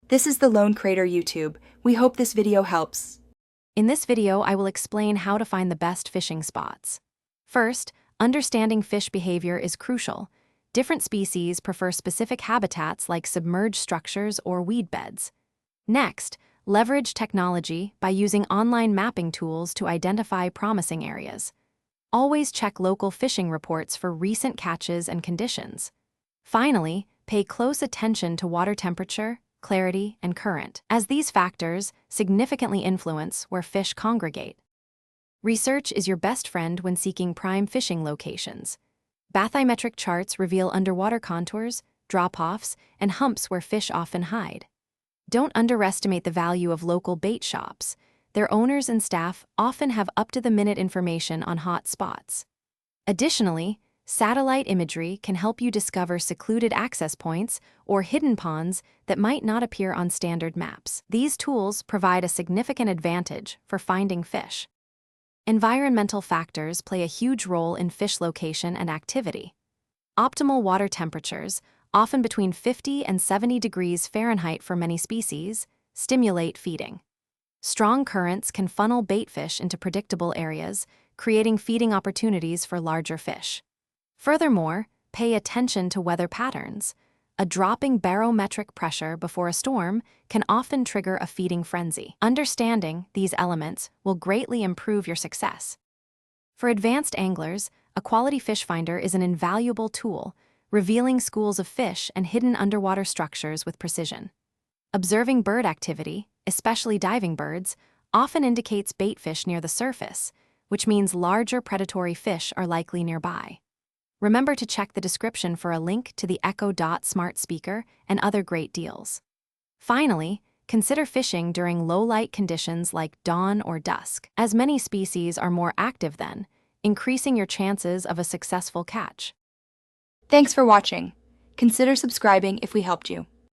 This is the Lone Crater YouTube. We hope this video helps. In this video, I will explain how to find the best fishing spots. First, understanding fish behavior is crucial. Different species prefer specific habitats like submerged structures or weed beds. Next, leverage technology by using online mapping tools to identify promising areas. Always check local fishing reports for recent catches and conditions. Finally, pay close attention to water temperature, clarity, and current, as these factors significantly influence where fish congregate. Research is your best friend when seeking prime fishing locations. Bathymetric charts reveal underwater contours, drop-offs, and humps where fish often hide. Don't underestimate the value of local bait shops. Their owners and staff often have up-to-the-minute information on hot spots. Additionally, satellite imagery can help you discover secluded access points or hidden ponds that might not appear on standard maps. These tools provide a significant advantage for finding fish. Environmental factors play a huge role in fish location and activity. Optimal water temperatures, often between 50 and 70 degrees Fahrenheit for many species, stimulate feeding. Strong currents can funnel bait fish into predictable areas, creating feeding opportunities for larger fish. Furthermore, pay attention to weather patterns. A dropping barometric pressure before a storm can often trigger a feeding frenzy. Understanding these elements will greatly improve your success. For advanced anglers, a quality fish finder is an invaluable tool, revealing schools of fish and hidden underwater structures with precision. Observing bird activity, especially diving birds, often indicates bait fish near the surface, which means larger predatory fish are likely nearby. Remember to check the description for a link to the Echo Dot smart speaker and other great deals. Finally, consider fishing during low-light conditions like dawn or dusk, as many species are more active then, increasing your chances of a successful catch. Thanks for watching. Consider subscribing if we helped you.